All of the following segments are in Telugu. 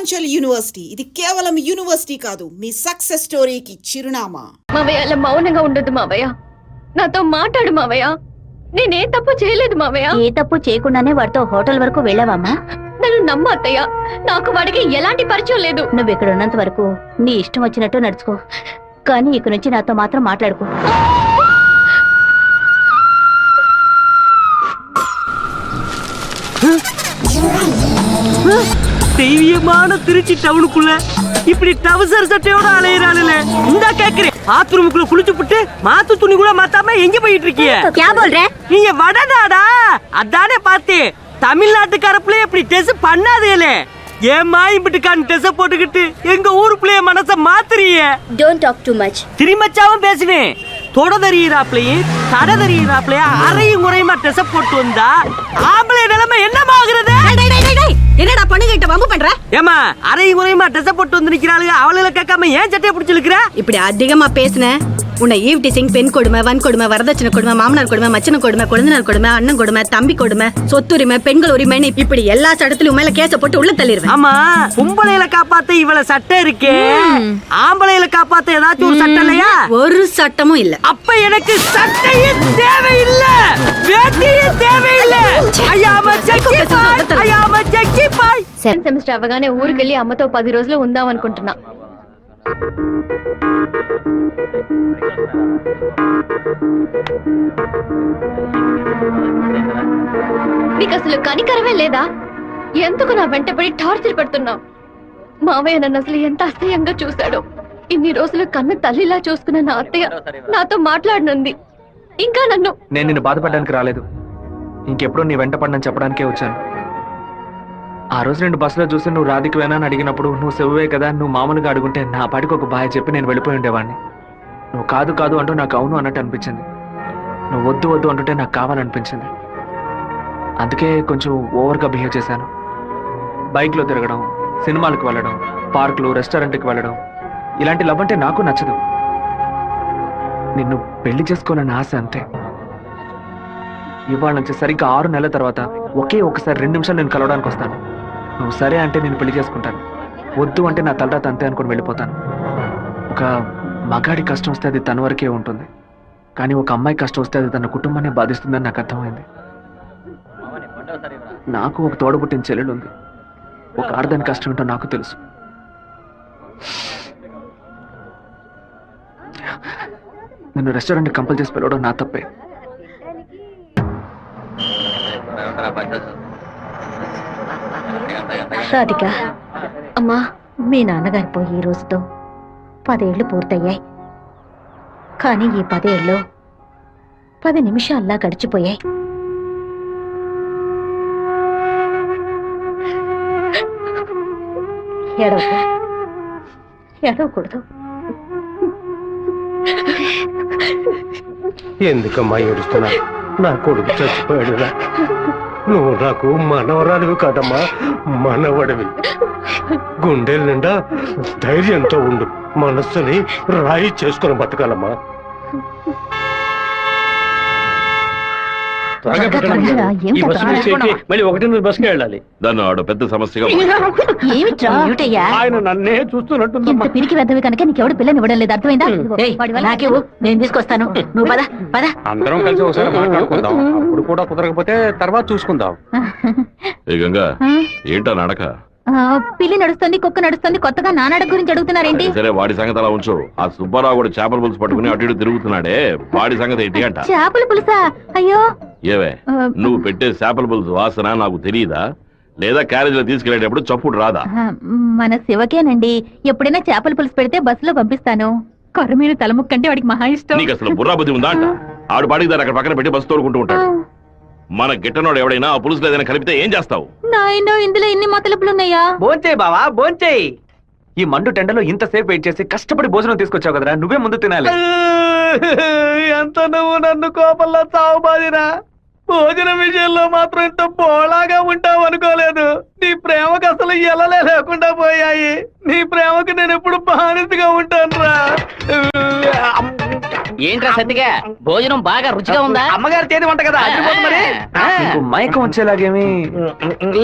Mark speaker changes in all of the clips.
Speaker 1: పూర్వాంచల్ యూనివర్సిటీ ఇది కేవలం యూనివర్సిటీ కాదు, మీ సక్సెస్ స్టోరీకి చిరునామా.
Speaker 2: మావయ్య అలా మౌనంగా ఉండదు మావయ్య, నాతో మాట్లాడు మావయ్య. నేనే తప్పు చేయలేదు మావయ్య.
Speaker 3: ఏ తప్పు చేయకుండానే వాడితో హోటల్ వరకు వెళ్ళావమ్మా?
Speaker 2: నన్ను నమ్ము అత్తయ్య, నాకు వాడికి ఎలాంటి పరిచయం లేదు.
Speaker 3: నువ్వు ఇక్కడ ఉన్నంత వరకు నీ ఇష్టం వచ్చినట్టు నడుచుకో, కానీ ఇక నుంచి నాతో మాత్రం మాట్లాడుకో.
Speaker 4: தெய்வீகமான திருச்சி டவுனுக்குள்ள இப்படி டவுசர் சட்டையோட அலையிறாளுல இந்த கேக்குறேன். பாத்ரூமுக்குள்ள குளிச்சு புட்டு மாத்து துணி கூட மாத்தாம எங்க போயிட்டு இருக்கீங்க? நீங்க வடநாடா? அதானே பார்த்தேன். தமிழ்நாட்டுக்கார பிள்ளைய இப்படி டெஸ் பண்ணாதேலே. ஏமா இப்படிக்கான டெஸ் போட்டுக்கிட்டு எங்க ஊரு பிள்ளைய மனச மாத்துறீங்க?
Speaker 3: Don't talk too much.
Speaker 4: திருமச்சாவும் பேசுவேன். தொடதறியிறாப்லையும் தடதறியிறாப்லையும் அறையும் முறையுமா டெஸ் போட்டு வந்தா ஆம்பளை நிலைமை என்னமாகிறது?
Speaker 3: என்னடா பண்ணுகிட்ட வம்பு பண்ற?
Speaker 4: ஏமா அறையும் முறையுமா டெஸ் போட்டு வந்து நிக்கிறாளுங்க, அவளை கேட்காம ஏன் சட்டையை பிடிச்சி இழுக்கிற?
Speaker 5: இப்படி அதிகமா பேசுன உன்னை ஈவ் டீசிங், பெண் கொடுமை, வன் கொடுமை, வரதட்சணை கொடுமை, மாமனார் கொடுமை, மச்சன கொடுமை, குழந்தைனார் கொடுமை, அண்ணன் கொடுமை, தம்பி கொடுமை, சொத்துரிமை, பெண்கள் உரிமைன்னு இப்படி எல்லா சட்டத்திலும் மேல கேஸ போட்டு உள்ள தள்ளிடுவேன்.
Speaker 4: ஆமா, பொம்பளையில காப்பாத்த இவள சட்டம் இருக்கே, ஆம்பளையில காப்பாத்த ஏதாச்சும் ஒரு சட்டம் இல்லையா?
Speaker 5: ஒரு சட்டமும் இல்ல.
Speaker 4: அப்ப எனக்கு சட்டையே தேவையில்ல, வேட்டியே தேவையில்ல. ஐயாம చెక్కి పాయ్.
Speaker 2: సెమిస్టర్ అవగానే ఊరికెళ్ళి అమ్మతో 10 రోజులు ఉందాం అనుకుంటున్నా. నీకు అసలు కనికరమే లేదా? ఎందుకు నా వెంటపడి టార్చర్ పెడుతున్నావు? మావయ్య నన్ను అసలు ఎంత అసహ్యంగా చూశాడో. ఇన్ని రోజులు కన్ను తల్లిలా చూసుకున్న నా అత్తయ్య నాతో మాట్లాడనుంది. ఇంకా
Speaker 6: నేను నిన్ను బాధపడడానికి రాలేదు, ఇంకెప్పుడు నీ వెంట పడనని చెప్పడానికే వచ్చాను. ఆ రోజు నేను బస్సులో చూసి నువ్వు రాధికి వేనా అని అడిగినప్పుడు నువ్వు సెవ్వే కదా, నువ్వు మామూలుగా అడుగుంటే నా పాటికి ఒక బాయ్ చెప్పి నేను వెళ్ళిపోయి ఉండేవాడిని. నువ్వు కాదు కాదు అంటూ నాకు అవును అన్నట్టు అనిపించింది. నువ్వు వద్దు వద్దు అంటుంటే నాకు కావాలనిపించింది. అందుకే కొంచెం ఓవర్గా బిహేవ్ చేశాను. బైక్లో తిరగడం, సినిమాలకు వెళ్ళడం, పార్కులు, రెస్టారెంట్కి వెళ్ళడం, ఇలాంటి లవ్ అంటే నాకు నచ్చదు. నిన్ను పెళ్లి చేసుకోవాలని ఆశ అంతే. ఇవాళ నుంచి సరిగ్గా 6 నెలల తర్వాత ఒకే ఒకసారి 2 నిమిషాలు నేను కలవడానికి వస్తాను. నువ్వు సరే అంటే నేను పెళ్లి చేసుకుంటాను, వద్దు అంటే నా తలరాత అంతే అనుకుని వెళ్ళిపోతాను. ఒక మగాడి కష్టం వస్తే అది తన వరకే ఉంటుంది, కానీ ఒక అమ్మాయి కష్టం వస్తే అది తన కుటుంబాన్ని బాధిస్తుందని నాకు అర్థమైంది. నాకు ఒక తోడబుట్టిన చెల్లెలు ఉంది. ఒక ఆడదాని కష్టం ఏంటో నాకు తెలుసు. నిన్ను రెస్టారెంట్ కంపల్ చేసి పిలవడం నా తప్పే.
Speaker 3: రాధిక,
Speaker 2: అమ్మా,
Speaker 3: మీ నాన్నగారి పోయి ఈ రోజుతో 10 ఏళ్లు పూర్తయ్యాయి. కానీ ఈ 10 ఏళ్ళు 10 నిమిషాల్లా గడిచిపోయాయి. ఏడవకూడదు.
Speaker 7: ఎందుకమ్మా ఏడుస్తున్నా? నా కొడుకు చచ్చిపోయాడురా. నువ్వు నాకు మనవరాలివి కాదమ్మా, మనవడివి. గుండెల నిండా ధైర్యంతో ఉండు, మనస్సుని రాయి చేసుకుని బతకాలమ్మా.
Speaker 8: మళ్ళీ 1 బస్కి వెళ్ళాలి. దాన్ని ఆడ పెద్ద సమస్యగా ఆయన నన్నే చూస్తున్నట్టు
Speaker 3: పిరికి వెద్దవి కనుక నీకెవడు పిల్లని ఇవ్వడం లేదు, అర్థమైందా? నాకేవు, నేను తీసుకొస్తాను, నువ్వు పద పద.
Speaker 8: అందరం కలిసి ఒకసారి మాట్లాడుకుందాం, అప్పుడు కూడా కుదరకపోతే తర్వాత చూసుకుందాం. గంగా, ఏంటా నడక?
Speaker 3: పిల్లి నడుస్తుంది, కుక్క నడుస్తుంది, కొత్తగా నానాడ గురించి అడుగుతున్నారేంటి?
Speaker 8: సరే, వాడి సంగతి అలా ఉంచు. ఆ సుబ్బారావు కూడా చేపల పులుసు పట్టుకుని అటు ఇటు తిరుగుతున్నాడే, వాడి సంగతి ఏంటి అంట?
Speaker 3: చేపల పులుసా? అయ్యో,
Speaker 8: ఏవే, నువ్వు పెట్టే చేపల పులుసు వాసన నాకు తెలియదా? లేదా క్యారేజీలో తీసుకెళ్లేటప్పుడు చప్పుడు రాదా?
Speaker 3: మన శివకేనండి, ఎప్పుడైనా చేపల పులుసు పెడితే బస్సులో పంపిస్తాను. కొర్రమీను తలముక్కంటే వాడికి మహా ఇష్టం.
Speaker 8: నీకు అసలు బుర్రా బుద్ధి ఉందా అంట? ఆడు పాడికి దాన్ని అక్కడ పక్కన పెట్టి బస్సు తోడుకుంటూ ఉంటాడు. మన గిట్టనోడు ఎవడైనా ఆ పులుసులో ఏదైనా కలిపితే ఏం చేస్తావు?
Speaker 3: నాయనో, ఇందులో ఎన్ని మొదలుపులున్నాయా?
Speaker 6: భోంచేయి బావా, భోంచేయి. ఈ మండు టెండలో ఇంతసేపు వెయిట్ చేసి కష్టపడి భోజనం తీసుకొచ్చావు కదరా, నువ్వే ముందు తినాలి. ఎంత నువ్వు నన్ను కోపంలో చావు బాదిరా. భోజనం విషయంలో మాత్రం ఇంత బోళాగా ఉంటావు అనుకోలేదు. నీ ప్రేమకు అసలు ఎలలే లేకుండా పోయాయి.
Speaker 4: నీ ప్రేమకు నేను ఎప్పుడు బానిసగా ఉంటాను రా.
Speaker 9: ఏంట్రా సత్తిగా భోజనం బాగా రుచిగా ఉందా?
Speaker 4: అమ్మగారు చేతి వంట కదా, అదిరిపోతుంది మరి.
Speaker 6: నీకు మైకం వచ్చేలాగేమి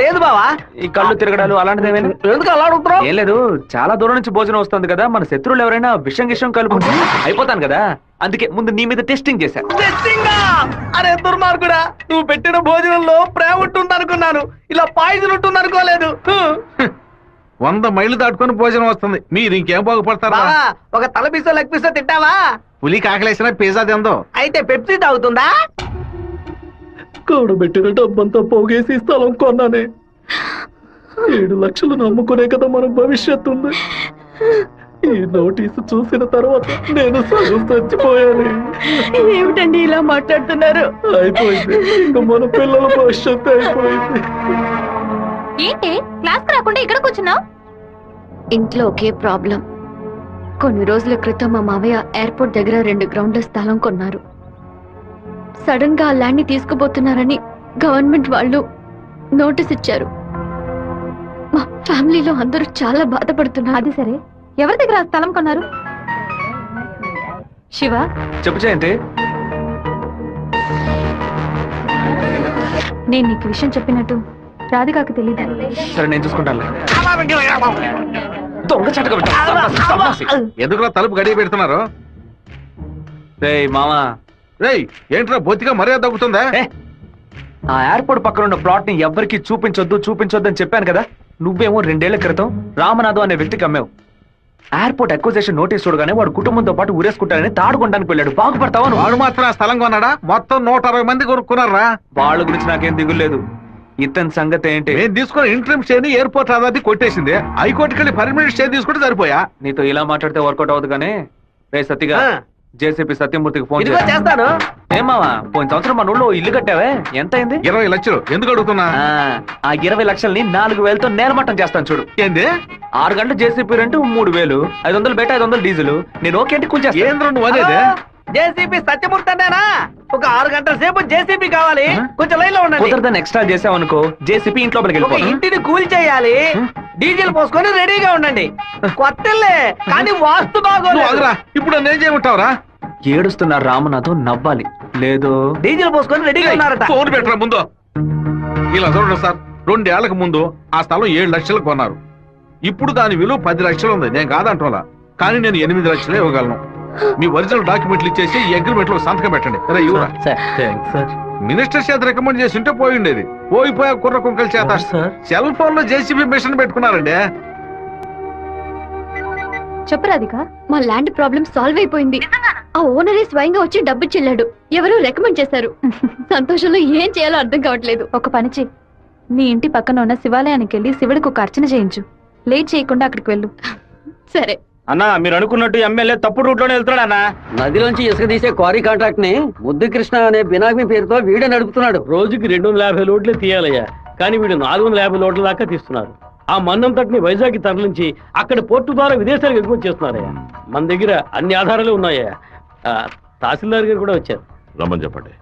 Speaker 4: లేదు బావా.
Speaker 6: ఈ కళ్ళు తిరగడాలు అలాంటిదేమీ
Speaker 4: ఎందుకు అలా అడుగుతున్నావు?
Speaker 6: ఏం లేదు, చాలా దూరం నుంచి భోజనం వస్తుంది కదా, మన శత్రువులు ఎవరైనా విషం కలుపుకుంటే అయిపోతాను కదా, అందుకే ముందు నీ మీద టెస్టింగ్ చేశా.
Speaker 4: అరే దుర్మార్గుడా, నువ్వు పెట్టిన భోజనంలో ప్రేమ ఉంటుంది అనుకున్నాను, ఇలా పాయిజన్ ఉంటుంది అనుకోలేదు.
Speaker 8: 100 మైళ్ళు దాటుకొని భోజనం వస్తుంది, మీరు ఇంకేం బాగుపడతారా?
Speaker 4: ఒక తల పిసో లెగ్ పిసో తింటావా?
Speaker 8: పులి కాకలేసిన పిజ్జా తిందో.
Speaker 4: అయితే పెప్సీ తాగుతుందా? కూడబెట్టిన డబ్బంతా పోగేసి స్థలం కొన్నానే. 7 లక్షలు నమ్ముకునే కదా మన భవిష్యత్తు ఉంది. ఈ నోటీసు చూసిన తర్వాత నేను సగం చచ్చిపోయాను.
Speaker 5: ఏమిటండి ఇలా మాట్లాడుతున్నారు?
Speaker 4: అయిపోయింది, ఇంకా మన పిల్లల భవిష్యత్తు అయిపోయింది.
Speaker 2: ఏంటి క్లాస్ రాకుండా ఇక్కడ కూర్చున్నావు? ఇంట్లో ఒకే ప్రాబ్లం. కొన్ని రోజుల క్రితం మా మావయ్య ఎయిర్పోర్ట్ దగ్గర 2 గ్రౌండ్ల స్థలం కొన్నారు. సడన్ గా ఆ ల్యాండ్ ని తీసుకుపోతున్నారని గవర్నమెంట్ వాళ్ళు నోటీస్ ఇచ్చారు. మా ఫ్యామిలీలో అందరూ చాలా బాధపడుతున్నారు. అది సరే, ఎవరి దగ్గర ఆ స్థలం కొన్నారు? శివ,
Speaker 6: చెప్పు జయంతి.
Speaker 2: నేను నీకు విషయం చెప్పినట్టు రాధికాకు తెలీదు.
Speaker 6: సరే నేను చూసుకుంటాను. దొంగ చటక పెట్టు.
Speaker 8: ఎందుకులా తలుపు గడియ పెడుతున్నారు?
Speaker 6: రేయ్ మామా,
Speaker 8: రేయ్ ఏంట్రా బొత్తిగా మర్యాద తగ్గుతుందా?
Speaker 6: ఆ ఎయిర్పోర్ట్ పక్కన ఉన్న ప్లాట్ ని ఎవ్వరికి చూపించొద్దు అని చెప్పాను కదా. నువ్వేమో 2 ఏళ్ల క్రితం రామనాథం అనే వ్యక్తికి అమ్మావు. ఎయిర్పోర్ట్ అక్విజిషన్ నోటీస్ చూడగానే వాడు కుటుంబంతో పాటు ఊరేసుకుంటానని తాడుకోవడానికి వెళ్ళాడు. బాగుపడతావా?
Speaker 8: వాడు మాత్రం ఆ స్థలం కొన్నాడా? మొత్తం 160 మంది కొనుక్కున్నారా?
Speaker 6: వాళ్ళ గురించి నాకేం దిగులేదు. ఇతని సంగతి ఏంటి?
Speaker 8: నేను తీసుకున్న ఇంట్రీమ్ స్టే ని ఎయిర్పోర్ట్ అథారిటీ కొట్టేసింది. హైకోర్టుకి వెళ్ళి పర్మనెంట్ స్టే తీసుకుంటే సరిపోయా.
Speaker 6: నీతో ఇలా మాట్లాడితే వర్కౌట్ అవుతుంది కానీ రే సత్తిగా, జేసీపీ సత్యమూర్తికి ఫోన్
Speaker 4: చేస్తాను.
Speaker 6: ఏమావా, పోయిన సంవత్సరం మన ఊళ్ళో ఇల్లు కట్టావే, ఎంత అయింది?
Speaker 8: 20 లక్షలు. ఎందుకు అడుగుతున్నా?
Speaker 6: ఆ 20 లక్షల్ని 4,000తో నేలమట్టం చేస్తాను చూడు.
Speaker 8: ఏంది?
Speaker 6: 6 గంటలు జేసీపీ రెంట్ 3,000, 500 బయట 500 డీజిల్. నేను ఓకే అంటే కూర్చేస్తా.
Speaker 8: ఏంద్ర నువ్వు అనేది?
Speaker 4: జేసీబీ సత్యమూర్తి అన్నానా? ఒక 6 గంటల సేపు జేసీబీ కావాలి, కొంచెం లైన్ లో ఉండండి.
Speaker 6: కుదరదని ఎక్స్ట్రా చేసావనుకో జేసీపీ ఇంట్లో
Speaker 4: ఒక ఇంటిని కూల్ చేయాలి, డీజిల్ పోసుకొని రెడీగా ఉండండి. కొత్తలే కానీ వాస్తు బాగోలేదు.
Speaker 8: ఇప్పుడు నేను చేయమంటావురా?
Speaker 6: ఏడుస్తున్నారు రామనాథం, నవ్వాలి. లేదు
Speaker 4: డీజిల్ పోసుకొని రెడీగా ఉన్నారట.
Speaker 8: ఫోన్ పెట్టరా ముందు. ఇలా చూడండి సార్, 2 ఏళ్లకు ముందు ఆ స్థలం 7 లక్షలు కొన్నారు. ఇప్పుడు దాని విలువ 10 లక్షలు ఉంది. నేను కాదంటోలా, కానీ నేను 8 లక్షలే ఇవ్వగలను. మీ ఒరిజినల్ డాక్యుమెంట్లు ఇచ్చేసి ఈ అగ్రిమెంట్ లో సంతకం పెట్టండి. మినిస్టర్ చేత రికమెండ్ చేసి ఉంటే పోయి ఉండేది. పోయిపోయా కుర్ర కుంకల చేత సెల్ ఫోన్ లో జేసీబీ మిషన్ పెట్టుకున్నారండి.
Speaker 2: చెప్పు రాధిక, మా ల్యాండ్ ప్రాబ్లం సాల్వ్ అయిపోయింది. ఆ ఓనరే స్వయంగా వచ్చి డబ్బు చెల్లాడు. ఎవరు రికమెండ్ చేశారు. సంతోషంలో ఏం చేయాలో అర్థం కావట్లేదు.
Speaker 10: ఒక పని చెయ్యి, నీ ఇంటి పక్కన ఉన్న శివాలయానికి వెళ్ళి శివుడికి ఒక అర్చన చేయించు. లేట్ చేయకుండా అక్కడికి వెళ్ళు.
Speaker 2: సరే
Speaker 4: అన్నా, మీరు అనుకున్నట్టు ఎమ్మెల్యే తప్పుడు రూట్ లోనే వెళ్తున్నాడు అన్న.
Speaker 9: నదిలోంచి ఇసుక తీసే క్వారీ కాంట్రాక్ట్ ని ముద్దు కృష్ణ అనే బినామీ పేరుతో వీడే నడుపుతున్నాడు.
Speaker 11: రోజుకి 250 లోడ్లే తీయాలయ్యా, కానీ వీడు 450 లోడ్ల దాకా తీస్తున్నారు. ఆ మందం తట్టుని వైజాగ్ తరలించి అక్కడ పోర్టు ద్వారా విదేశాలకు ఎగుమతి చేస్తున్నారయ్యా. మన దగ్గర అన్ని ఆధారాలు ఉన్నాయా. తహసీల్దార్ గారు కూడా వచ్చారు.
Speaker 8: రమ్మని చెప్పండి.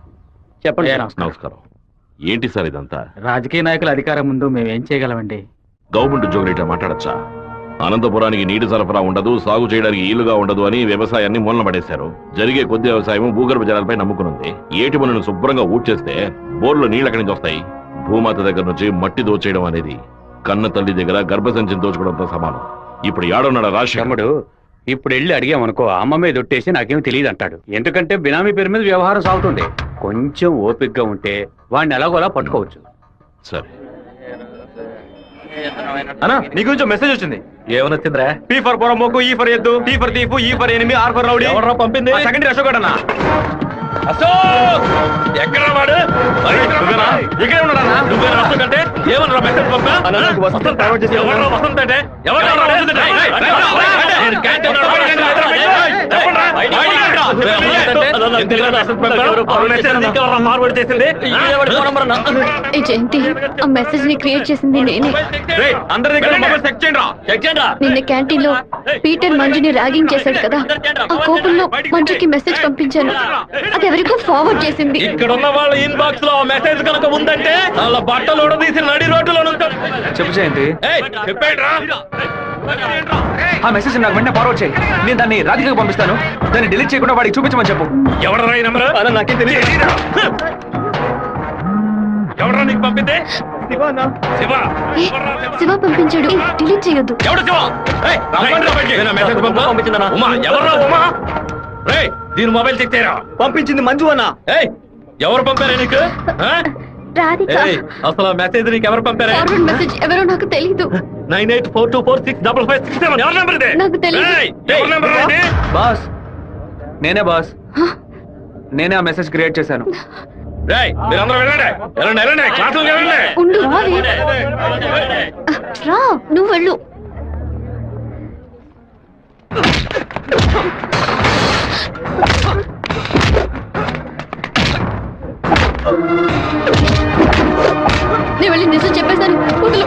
Speaker 11: చెప్పండి.
Speaker 8: నమస్కారం. ఏంటి సార్ ఇదంతా?
Speaker 11: రాజకీయ నాయకుల అధికారం ముందు మేమేం చేయగలమండి?
Speaker 8: గవర్నమెంట్ ఉద్యోగులు ఇట్లా మాట్లాడచ్చా? అనంతపురానికి నీటి సరఫరా ఉండదు, సాగు చేయడానికి ఈలుగా ఉండదు అని వ్యవసాయాన్ని మూలన పడేశారు. జరిగే కొద్ది వ్యవసాయం భూగర్భ జలాలపై నమ్ముకునుంది. ఏటి మనను శుభ్రంగా ఊడ్చేస్తే బోర్లో నీళ్ళు ఎక్కడి నుంచి వస్తాయి? భూమాత దగ్గర నుంచి మట్టి దోచేయడం అనేది కన్న తల్లి దగ్గర గర్భసంచిని దోచుకోవడంతో సమానం. ఇప్పుడు ఏడున్నాడు రాష్ట్రముడు?
Speaker 11: ఇప్పుడు వెళ్ళి అడిగామనుకో, అమ్మ మీద ఒట్టేసి నాకేం తెలియదు అంటాడు. ఎందుకంటే బినామీ పేరు మీద వ్యవహారం సాగుతుంది. కొంచెం ఓపికగా ఉంటే వాడిని ఎలాగోలా పట్టుకోవచ్చు.
Speaker 8: సరే
Speaker 4: అన్నా, నీ గురించి మెసేజ్ వచ్చింది.
Speaker 6: ఏమనొచ్చిందిరా?
Speaker 4: పీ ఫర్ పొరమోకు, ఈ ఫర్ ఎద్దు, tea for thief, E for enemy, R for rowdy.
Speaker 6: ఎవరా పంపింది?
Speaker 4: సెకండరీ అశోక్ అన్న. అశోక్ ఎక్కడ వాడు? ఇక్కడే ఉన్నాడన్నా. నువ్వేనా అశోక్ అంటే? ఏమన్నా మెసేజ్ పంపా? వసంత్ డైవర్ట్ చేసి ఎవరు వసంత్ అంటే? ఎవరు మార్వాడు చేసింది?
Speaker 2: ఈ జయంతి ఆ మెసేజ్ ని క్రియేట్ చేసింది నేనే.
Speaker 4: అందరి దగ్గర మొబైల్ చెక్ చేయండి రా.
Speaker 2: నిన్న క్యాంటీన్ లో పీటర్ మంజుని ర్యాగింగ్ చేశాడు కదా, ఆ కోపంలో మంజుకి మెసేజ్ పంపించాను. అది ఎవరికో ఫార్వర్డ్ చేసింది.
Speaker 4: ఇక్కడ ఉన్న వాళ్ళ ఇన్బాక్స్ లో మెసేజ్ కనుక ఉందంటే వాళ్ళ బట్టలు తీసి నడి రోడ్డులో
Speaker 6: చెప్పు జయంతి.
Speaker 4: చెప్పండి రా.
Speaker 6: ఆ మెసేజ్ నాకు వెంటనే ఫార్వర్డ్ చేయి. నేను దాన్ని రాధికకు పంపిస్తాను. దాన్ని డిలీట్ చేయకుండా వాడికి చూపించమని చెప్పు.
Speaker 8: ఎవడరా ఈ నంబర్?
Speaker 6: నాకేం తెలియదు.
Speaker 8: ఎవడరా నీకు పంపింది? శివ.
Speaker 2: శివ పంపించాడు. డిలీట్ చేయొద్దు.
Speaker 8: ఎవడు శివ? మెసేజ్ పంపించిందన్నా. ఉమా ఎవర్రా ఉమా? రేయ్ దీని మొబైల్ చెక్ చేయరా.
Speaker 6: పంపించింది మంజు అన్న.
Speaker 8: ఏయ్ ఎవరు పంపారా నీకు?
Speaker 2: రాధిక.
Speaker 8: అసలు మెసేజ్ నీకు ఎవరు పంపారా?
Speaker 2: ఫార్వర్డ్ మెసేజ్ ఎవరో నాకు తెలీదు.
Speaker 8: 9842465567 ఎవరి నెంబర్ ఇది?
Speaker 2: నాకు తెలీదు.
Speaker 8: ఎవరి నెంబర్ ఇది?
Speaker 6: బాస్ నేనే బాస్. నేనే ఆ మెసేజ్ క్రియేట్ చేశాను.
Speaker 8: రేయ్ మీరందరూ వెళ్ళండి. వెళ్ళండి క్లాసులకు వెళ్ళండి.
Speaker 2: ఉండు రావే. రా నువ్వు వెళ్ళు. నేను వెళ్ళి నిజం చెప్పేశాను. వదులు.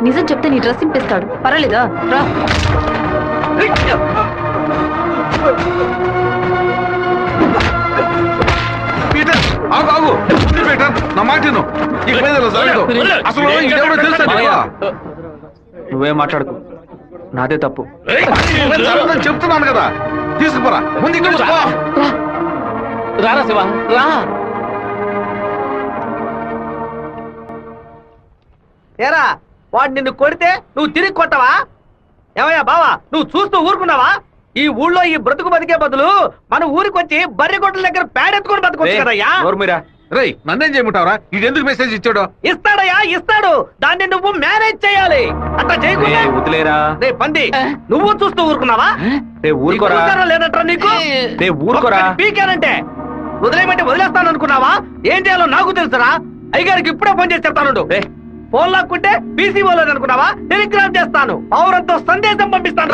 Speaker 10: నిజం చెప్తే నీ డ్రెస్ చింపేస్తాడు. పర్వాలేదా? రా.
Speaker 7: ఆగు నా మాట అసలు
Speaker 6: నువ్వేం మాట్లాడుకో. నాదే తప్పు.
Speaker 7: చెప్తున్నాను కదా. తీసుకుపోరా ముందు.
Speaker 9: రారా శివ రా.
Speaker 4: ఏరా వాడు నిన్ను కొడితే నువ్వు తిరిగి కొట్టవా? ఏమయ్యా బావా, నువ్వు చూస్తూ ఊరుకున్నావా? ఈ ఊళ్ళో ఈ బ్రతుకు బతికే బదులు మన ఊరికి వచ్చి బర్రె కొట్టల దగ్గర పేడెత్తుకొని బతకొచ్చు కదయ్యా.
Speaker 7: రేయ్ నన్నేం చేయమంటావరా? ఇది ఎందుకు మెసేజ్ ఇచ్చాడు?
Speaker 4: ఇస్తాడయ్యా ఇస్తాడు. దాన్ని నువ్వు మేనేజ్ చేయాలి. అట్లా చేయకుండా
Speaker 6: వదిలేరా.
Speaker 4: రే పంది, నువ్వు చూస్తూ ఊరుకున్నావా?
Speaker 6: ఊరుకోరా.
Speaker 4: లేదట్రా నీకు?
Speaker 6: ఊరుకోరా.
Speaker 4: పీకానంటే వదిలేయమంటే వదిలేస్తాను అనుకున్నావా? ఏం చేయాలో నాకు తెలుసురా. అయ్యగారికి ఇప్పుడే ఫోన్ చేసి చెప్తాను. ఫోన్ లాక్కుంటే పీసీ పోలేదు అనుకున్నావా? టెలిగ్రామ్ చేస్తాను. పౌరంతో సందేశం పంపిస్తాను.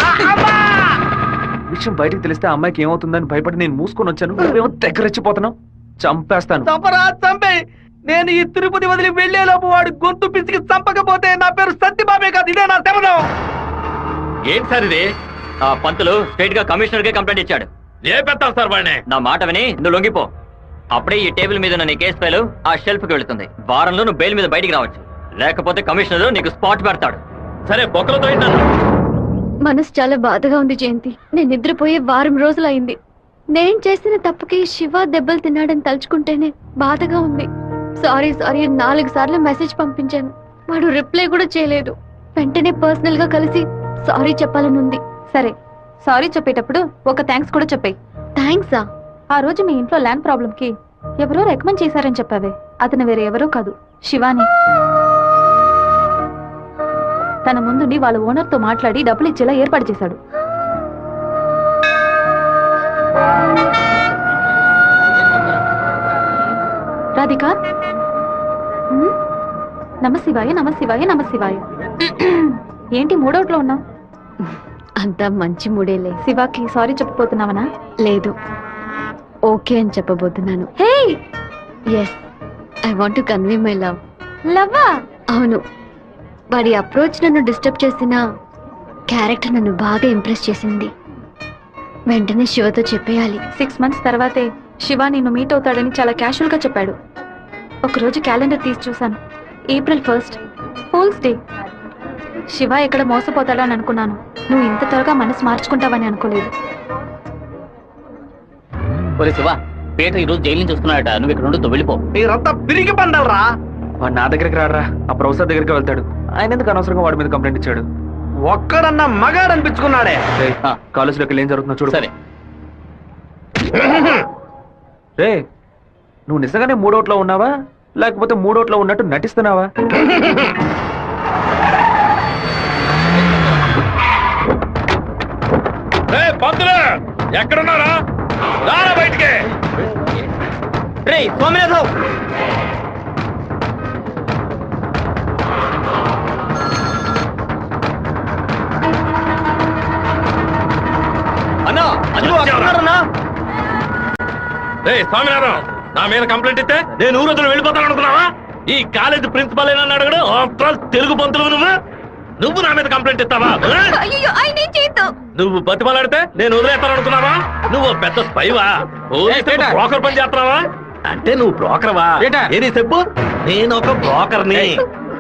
Speaker 6: విషయం బయటికి తెలిస్తే అమ్మాయికి ఏమవుతుందని భయపడి నేను మూసుకొని వచ్చాను. నువ్వేమో దగ్గరెచ్చిపోతున్నావు. చంపేస్తాను.
Speaker 4: చంపరా చంపే. నేను ఈ తిరుపతి వదిలి వెళ్లేలోపు వాడు గొంతు పిసికి చంపకపోతే నా పేరు సత్యబాబే కాదు. ఇదే నా శపథం.
Speaker 9: ఏంటి సార్ ఇది? ఆ పంతులు స్ట్రైట్ గా కమిషనర్ కే కంప్లైంట్ ఇచ్చాడు.
Speaker 8: ఏ పెడతావు సార్ వాడిని?
Speaker 9: నా మాట విని నువ్వు లొంగిపో. అప్పుడే ఈ టేబుల్ మీద ఉన్న నీ కేసు ఫైలు ఆ షెల్ఫ్ కి వెళుతుంది. వారంలో నువ్వు బెయిల్ మీద బయటికి రావచ్చు. లేకపోతే కమిషనర్ నీకు స్పాట్ పెడతాడు.
Speaker 8: సరే బొక్కలతో ఏంటన్నా?
Speaker 2: మనసు చాలా బాధగా ఉంది జయంతి. నేను నిద్రపోయే వారం రోజులైంది. నేను చేసిన తప్పుకి శివ దెబ్బలు తిన్నాడని తలుచుకుంటేనే బాధగా ఉంది. సారీ 4 సార్లు మెసేజ్ పంపించాను. వాడు రిప్లై కూడా చేయలేదు. వెంటనే పర్సనల్ గా కలిసి సారీ చెప్పాలని ఉంది.
Speaker 10: సరే, సారీ చెప్పేటప్పుడు ఒక థ్యాంక్స్ కూడా చెప్పాయి.
Speaker 2: థ్యాంక్సా?
Speaker 10: ఆ రోజు మీ ఇంట్లో ల్యాండ్ ప్రాబ్లం కి ఎవరో రికమెండ్ చేశారని చెప్పావే, అతను వేరే ఎవరో కాదు, శివాని. తన ముందుండి వాళ్ళ ఓనర్ తో మాట్లాడి డబ్బులు ఇచ్చేలా ఏర్పాటు చేశాడు. రాధిక, నమశివాయ నమశివాయ నమశివాయ. ఏంటి మూడోట్లో ఉన్నావు?
Speaker 2: అంతా మంచి మూడేలే.
Speaker 10: శివాకి సారీ చెప్పబోతున్నావనా?
Speaker 2: లేదు, ఓకే అని చెప్పబోతున్నాను.
Speaker 10: Hey,
Speaker 2: yes, I want to convey my love.
Speaker 10: లవ్వా?
Speaker 2: అవును. వాడి అప్రోచ్ నన్ను డిస్టర్బ్ చేసిన క్యారెక్టర్ నన్ను బాగా ఇంప్రెస్ చేసింది. వెంటనే శివతో చెప్పేయాలి.
Speaker 10: 6 months తర్వాతే శివ నిన్ను మీట్ అవుతాడని చాలా క్యాషువల్ గా చెప్పాడు. ఒకరోజు క్యాలెండర్ తీసి చూశాను. April 1st, fools day. Shiva ఎక్కడ మోసపోతాడని అనుకున్నాను. నువ్వు ఇంత త్వరగా మనసు మార్చుకుంటావని అనుకోలేదు.
Speaker 9: ఒరే శివ, పేట ఈ రోజు జైలు నుంచి వస్తున్నాడట. నువ్వు ఇక్కడ ఉండొద్దు, వెళ్ళిపో.
Speaker 4: మీరంతా పిరిగి పండాలరా.
Speaker 6: వాడు నా దగ్గరికి రాడరా, ఆ ప్రొఫెసర్ దగ్గరికి వెళ్తాడు. ఆయన ఎందుకు అనవసరంగా వాడి మీద కంప్లైంట్ ఇచ్చాడు?
Speaker 4: ఒక్కడన్నా మగాడు అనిపించుకున్నాడే.
Speaker 6: కాలేజీలోకి ఏం జరుగుతుందో చూడు.
Speaker 9: సరే.
Speaker 6: రే, నువ్వు నిజంగానే మూడోట్లో ఉన్నావా లేకపోతే మూడోట్లో ఉన్నట్టు నటిస్తున్నావా?
Speaker 8: పంతులు ఎక్కడున్నారా? రారా బయటికి.
Speaker 4: రే సోమనాథం,
Speaker 9: అన్నా అన్నా.
Speaker 8: రే స్వామినాథం, నా మీద కంప్లైంట్ ఇస్తే నేను ఊరొద్దులు వెళ్ళిపోతాను అనుకున్నావా? ఈ కాలేజ్ ప్రిన్సిపల్ ఏనా అడగడు? తెలుగు పంతులు నువ్వు నా మీద కంప్లైంట్ ఇస్తావా? నువ్వు బతిమలాడితే నేను వదిలేస్తాను అనుకున్నావా? నువ్వు పెద్ద స్పైవా? బ్రోకర్ పని చేస్తున్నావా? అంటే నువ్వు బ్రోకర్వా? ఏది చెప్పు. నేను ఒక బ్రోకర్ని.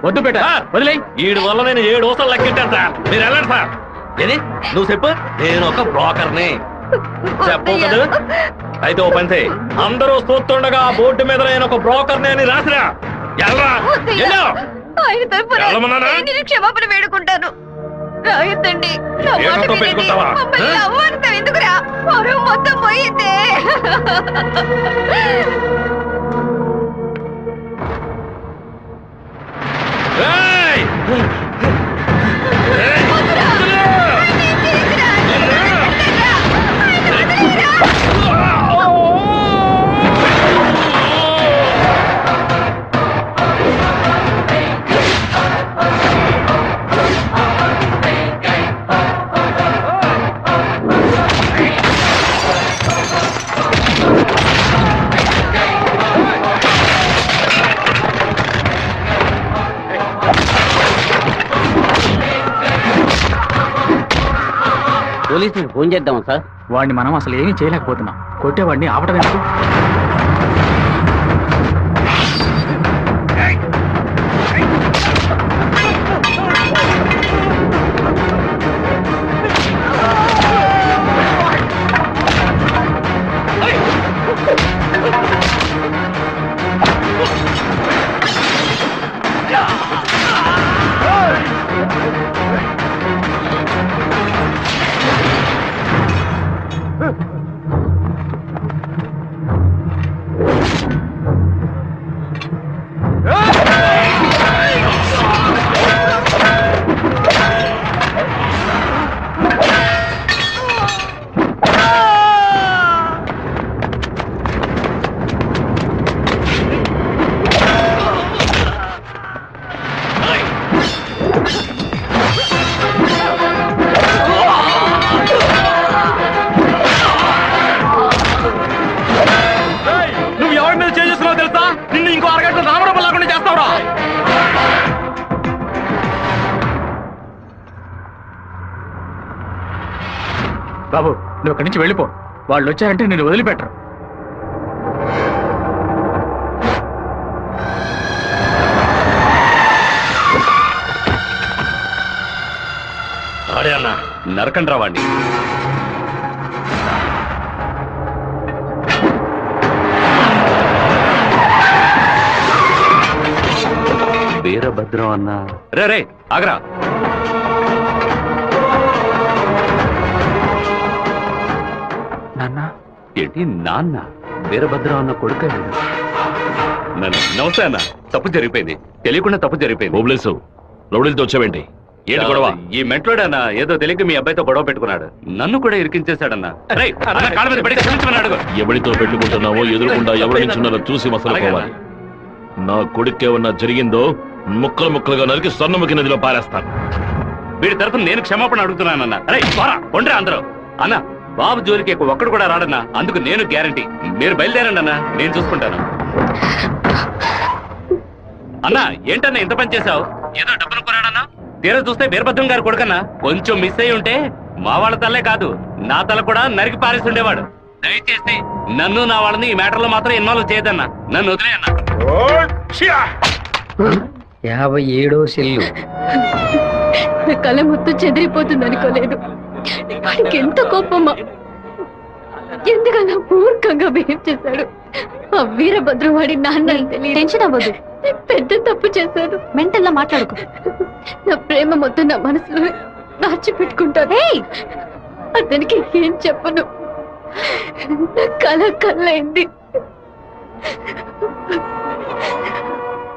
Speaker 11: వద్దు పెట్ట వదిలే.
Speaker 9: వీడి వల్ల నేను 7 ఊసలు లెక్కెట్టాను సార్. మీరు వెళ్ళండి సార్. ఏది నువ్వు చెప్పు. నేను ఒక బ్రోకర్ని చెప్పు కదా. అయితే ఓ పని చేయి. అందరూ చూస్తుండగా బోర్డు మీద నేను ఒక బ్రోకర్ని అని రాసిరా. ఎల్రా, ఎల్లో.
Speaker 2: ఆయన తరపున
Speaker 9: వెళ్ళమన్నానా?
Speaker 2: నేను క్షమాపణ వేడుకుంటాను. రాయొద్దండి. నా మాట
Speaker 9: ఏడుతో
Speaker 2: వినండి.
Speaker 9: పెట్టుకుంటావా?
Speaker 2: మమ్మల్ని అవ్వంతా ఎందుకురా? పరువు మొత్తం పోయిందే.
Speaker 9: ఏయ్!
Speaker 2: వద్దురా. ఆయన్ని తీసుకురా. వద్దురా. ఆయన్ని వదిలేయరా.
Speaker 11: పోలీసులకు ఫోన్ చేద్దాం సార్.
Speaker 6: వాడిని మనం అసలు ఏమీ చేయలేకపోతున్నాం. కొట్టేవాడిని ఆపడం ఎందుకు?
Speaker 9: నువ్వు ఎవరి మీద చేస్తున్నావు తెలుసా? నిన్ను ఇంకో అరగంట రామరూపం లేకుండా చేస్తావురా.
Speaker 6: బాబు నువ్వు ఇక్కడి నుంచి వెళ్ళిపో. వాళ్ళు వచ్చారంటే నేను వదిలిపెట్టరు.
Speaker 9: ఆడే అన్న నరకండి రావాడిని. వీరభద్రం అన్న. రే ఆగరా.
Speaker 6: నాన్న
Speaker 9: ఏంటి నాన్న? వీరభద్రం అన్న కొడుకు. నమస్తే అన్న. తప్పు జరిగిపోయింది. తెలియకుండా తప్పు జరిగిపోయింది.
Speaker 8: ఓబ్లేసు రౌడీలతో వచ్చావేంటి? ఏంటి గొడవ?
Speaker 9: ఈ మెంట్లోడన్నా ఏదో తెలియక మీ అబ్బాయితో గొడవ పెట్టుకున్నాడు. నన్ను కూడా ఇరికించేశాడన్నా. కాళ్ళ మీద పడి క్షమించమన్నాడు.
Speaker 8: ఎవరితో పెట్టుకుంటున్నావో ఎదురుకుండా ఎవరి నిల్చున్నారో చూసి మసలుకోవాలి. నా కొడుకేమన్నా జరిగిందో ముక్కలు ముక్కలుగా నరికి స్వర్ణముఖి నదిలో పారేస్తాను.
Speaker 9: వీడి తరఫున నేను క్షమాపణ అడుగుతున్నానన్నా. అరే కొండ్రా అందరూ. అన్న బాబు జోలికి ఒక్కడు కూడా రాడన్నా. అందుకు నేను గ్యారంటీ. మీరు బయలుదేరండి అన్నా, నేను చూసుకుంటాను. అన్నా ఏంటన్నా ఇంత పని చేశావు? ఏదో డబ్బులు కొరాడన్నా. తీరా చూస్తే వీరభద్రం గారు కొడుకన్నా. కొంచెం మిస్ అయి ఉంటే మా వాళ్ళ తల్లే కాదు నా తల కూడా నరికి పారేసి ఉండేవాడు. దయచేసి నన్ను నా వాళ్ళని ఈ మ్యాటర్లో మాత్రం ఇన్వాల్వ్ చేయదన్నా. నన్ను వదిలేయన్నా.
Speaker 11: 57వ సెల్లు.
Speaker 2: నా కళ మొత్తం చెదిరిపోతుంది అనుకోలేదు. వాడికి ఎంత కోపమా! ఎందుకన్నా మూర్ఖంగా బిహేవ్ చేశాడు. ఆ వీరభద్రం వాడి నాన్న
Speaker 10: టెన్షన్ అవ్వదు.
Speaker 2: పెద్ద తప్పు చేశాడు.
Speaker 10: మెంటల్లా మాట్లాడుకో.
Speaker 2: నా ప్రేమ మొత్తం నా మనసులో దాచిపెట్టుకుంటాను. అతనికి ఏం చెప్పను. నా కళ కళ్ళైంది.